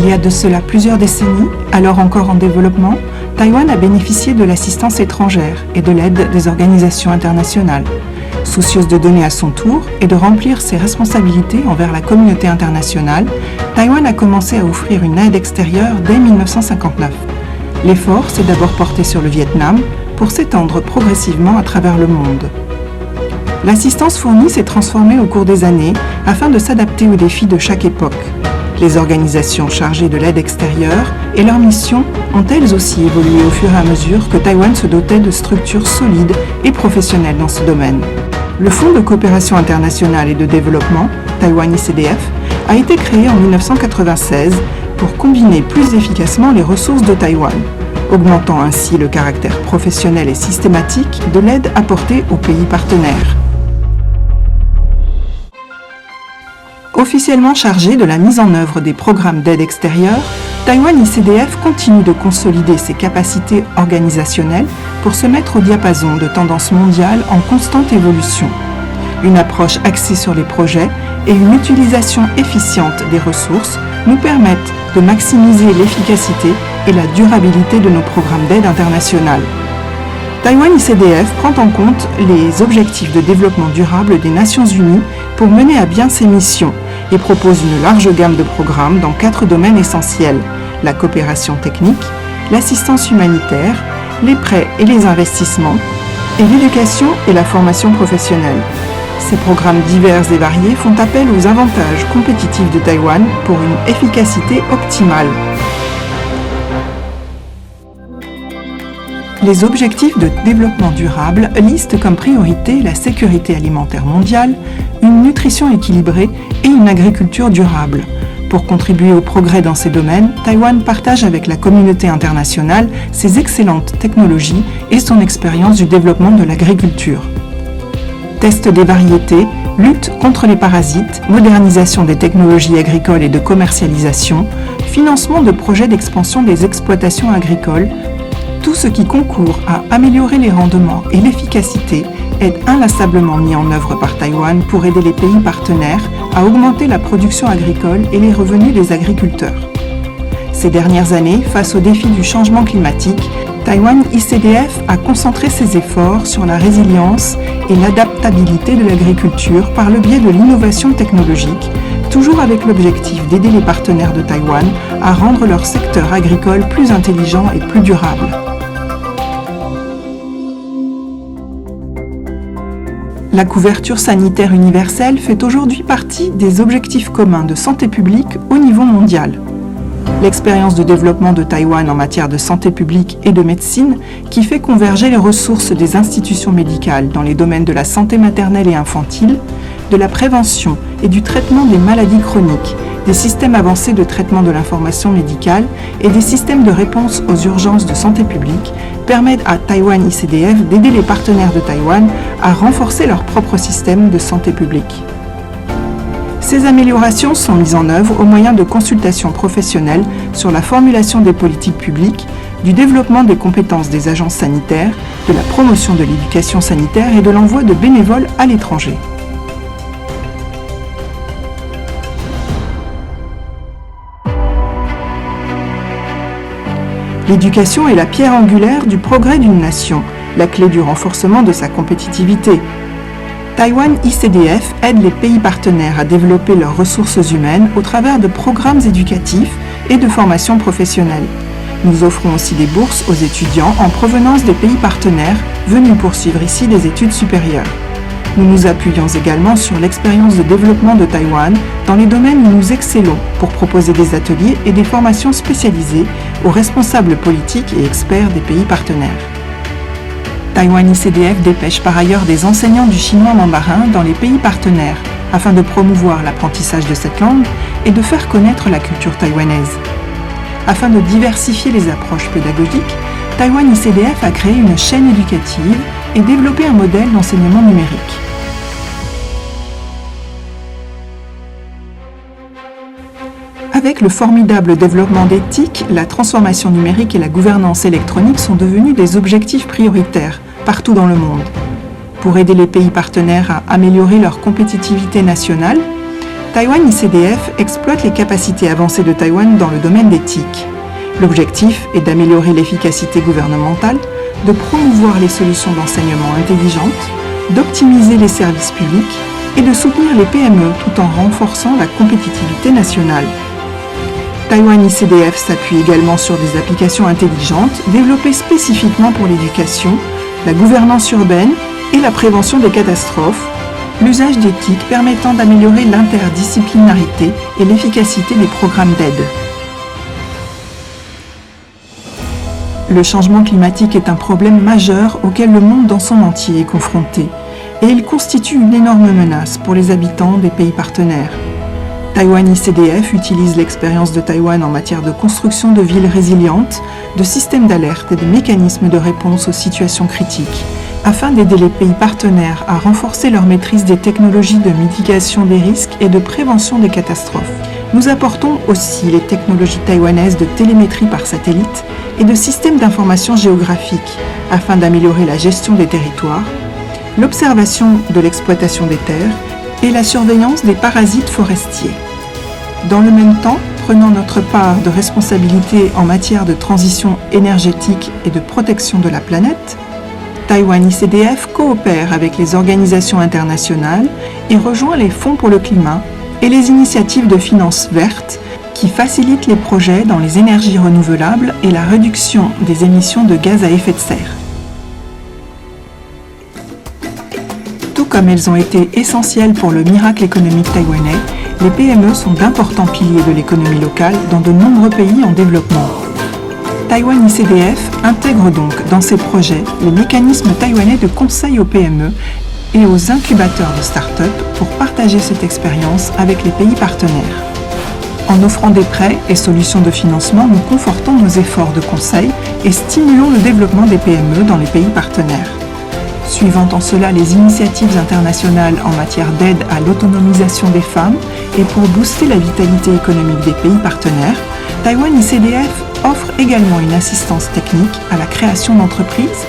Il y a de cela plusieurs décennies, alors encore en développement, Taïwan a bénéficié de l'assistance étrangère et de l'aide des organisations internationales. Soucieuse de donner à son tour et de remplir ses responsabilités envers la communauté internationale, Taïwan a commencé à offrir une aide extérieure dès 1959. L'effort s'est d'abord porté sur le Vietnam pour s'étendre progressivement à travers le monde. L'assistance fournie s'est transformée au cours des années afin de s'adapter aux défis de chaque époque. Les organisations chargées de l'aide extérieure et leurs missions ont elles aussi évolué au fur et à mesure que Taïwan se dotait de structures solides et professionnelles dans ce domaine. Le Fonds de coopération internationale et de développement, Taiwan ICDF, a été créé en 1996 pour combiner plus efficacement les ressources de Taïwan, augmentant ainsi le caractère professionnel et systématique de l'aide apportée aux pays partenaires. Officiellement chargé de la mise en œuvre des programmes d'aide extérieure, Taiwan ICDF continue de consolider ses capacités organisationnelles pour se mettre au diapason de tendances mondiales en constante évolution. Une approche axée sur les projets et une utilisation efficiente des ressources nous permettent de maximiser l'efficacité et la durabilité de nos programmes d'aide internationale. Taiwan ICDF prend en compte les objectifs de développement durable des Nations Unies pour mener à bien ses missions et propose une large gamme de programmes dans 4 domaines essentiels: la coopération technique, l'assistance humanitaire, les prêts et les investissements, et l'éducation et la formation professionnelle. Ces programmes divers et variés font appel aux avantages compétitifs de Taïwan pour une efficacité optimale. Les objectifs de développement durable listent comme priorité la sécurité alimentaire mondiale, une nutrition équilibrée et une agriculture durable. Pour contribuer au progrès dans ces domaines, Taïwan partage avec la communauté internationale ses excellentes technologies et son expérience du développement de l'agriculture. Test des variétés, lutte contre les parasites, modernisation des technologies agricoles et de commercialisation, financement de projets d'expansion des exploitations agricoles, tout ce qui concourt à améliorer les rendements et l'efficacité est inlassablement mis en œuvre par Taïwan pour aider les pays partenaires à augmenter la production agricole et les revenus des agriculteurs. Ces dernières années, face aux défis du changement climatique, Taiwan ICDF a concentré ses efforts sur la résilience et l'adaptabilité de l'agriculture par le biais de l'innovation technologique, toujours avec l'objectif d'aider les partenaires de Taïwan à rendre leur secteur agricole plus intelligent et plus durable. La couverture sanitaire universelle fait aujourd'hui partie des objectifs communs de santé publique au niveau mondial. L'expérience de développement de Taïwan en matière de santé publique et de médecine, qui fait converger les ressources des institutions médicales dans les domaines de la santé maternelle et infantile, de la prévention et du traitement des maladies chroniques, des systèmes avancés de traitement de l'information médicale et des systèmes de réponse aux urgences de santé publique permettent à Taiwan ICDF d'aider les partenaires de Taïwan à renforcer leur propre système de santé publique. Ces améliorations sont mises en œuvre au moyen de consultations professionnelles sur la formulation des politiques publiques, du développement des compétences des agences sanitaires, de la promotion de l'éducation sanitaire et de l'envoi de bénévoles à l'étranger. L'éducation est la pierre angulaire du progrès d'une nation, la clé du renforcement de sa compétitivité. Taiwan ICDF aide les pays partenaires à développer leurs ressources humaines au travers de programmes éducatifs et de formation professionnelle. Nous offrons aussi des bourses aux étudiants en provenance des pays partenaires venus poursuivre ici des études supérieures. Nous nous appuyons également sur l'expérience de développement de Taïwan dans les domaines où nous excellons pour proposer des ateliers et des formations spécialisées aux responsables politiques et experts des pays partenaires. Taiwan ICDF dépêche par ailleurs des enseignants du chinois mandarin dans les pays partenaires afin de promouvoir l'apprentissage de cette langue et de faire connaître la culture taïwanaise. Afin de diversifier les approches pédagogiques, Taiwan ICDF a créé une chaîne éducative et développé un modèle d'enseignement numérique. Avec le formidable développement des TIC, la transformation numérique et la gouvernance électronique sont devenus des objectifs prioritaires partout dans le monde. Pour aider les pays partenaires à améliorer leur compétitivité nationale, Taïwan ICDF exploite les capacités avancées de Taïwan dans le domaine d'éthique. L'objectif est d'améliorer l'efficacité gouvernementale, de promouvoir les solutions d'enseignement intelligentes, d'optimiser les services publics et de soutenir les PME tout en renforçant la compétitivité nationale. Taïwan ICDF s'appuie également sur des applications intelligentes développées spécifiquement pour l'éducation, la gouvernance urbaine et la prévention des catastrophes, l'usage d'éthique permettant d'améliorer l'interdisciplinarité et l'efficacité des programmes d'aide. Le changement climatique est un problème majeur auquel le monde dans son entier est confronté, et il constitue une énorme menace pour les habitants des pays partenaires. Taïwan ICDF utilise l'expérience de Taïwan en matière de construction de villes résilientes, de systèmes d'alerte et de mécanismes de réponse aux situations critiques, afin d'aider les pays partenaires à renforcer leur maîtrise des technologies de mitigation des risques et de prévention des catastrophes. Nous apportons aussi les technologies taïwanaises de télémétrie par satellite et de systèmes d'information géographique, afin d'améliorer la gestion des territoires, l'observation de l'exploitation des terres et la surveillance des parasites forestiers. Dans le même temps, prenant notre part de responsabilité en matière de transition énergétique et de protection de la planète, Taïwan ICDF coopère avec les organisations internationales et rejoint les fonds pour le climat et les initiatives de finances vertes qui facilitent les projets dans les énergies renouvelables et la réduction des émissions de gaz à effet de serre. Tout comme elles ont été essentielles pour le miracle économique taïwanais, les PME sont d'importants piliers de l'économie locale dans de nombreux pays en développement. Taïwan ICDF intègre donc dans ses projets les mécanismes taïwanais de conseil aux PME et aux incubateurs de start-up pour partager cette expérience avec les pays partenaires. En offrant des prêts et solutions de financement, nous confortons nos efforts de conseil et stimulons le développement des PME dans les pays partenaires. Suivant en cela les initiatives internationales en matière d'aide à l'autonomisation des femmes et pour booster la vitalité économique des pays partenaires, Taïwan ICDF offre également une assistance technique à la création d'entreprises,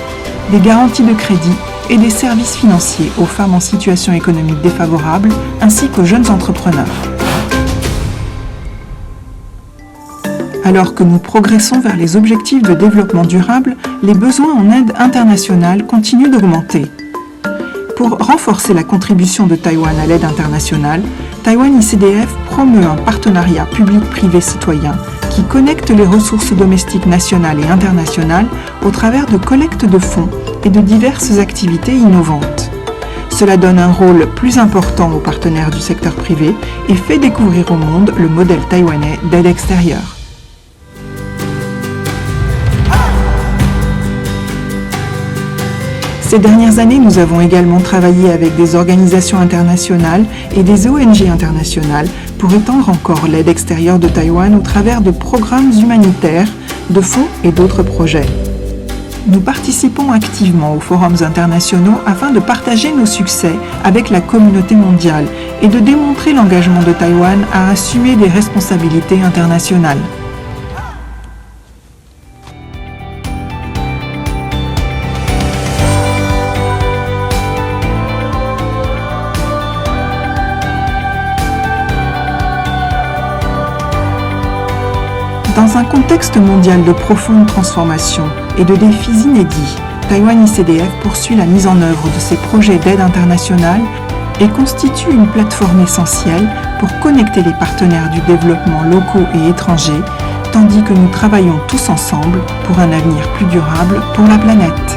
des garanties de crédit et des services financiers aux femmes en situation économique défavorable ainsi qu'aux jeunes entrepreneurs. Alors que nous progressons vers les objectifs de développement durable, les besoins en aide internationale continuent d'augmenter. Pour renforcer la contribution de Taïwan à l'aide internationale, Taïwan ICDF promeut un partenariat public-privé-citoyen qui connecte les ressources domestiques nationales et internationales au travers de collectes de fonds et de diverses activités innovantes. Cela donne un rôle plus important aux partenaires du secteur privé et fait découvrir au monde le modèle taïwanais d'aide extérieure. Ces dernières années, nous avons également travaillé avec des organisations internationales et des ONG internationales pour étendre encore l'aide extérieure de Taïwan au travers de programmes humanitaires, de fonds et d'autres projets. Nous participons activement aux forums internationaux afin de partager nos succès avec la communauté mondiale et de démontrer l'engagement de Taïwan à assumer des responsabilités internationales. Dans un contexte mondial de profonde transformation et de défis inédits, Taïwan ICDF poursuit la mise en œuvre de ses projets d'aide internationale et constitue une plateforme essentielle pour connecter les partenaires du développement locaux et étrangers, tandis que nous travaillons tous ensemble pour un avenir plus durable pour la planète.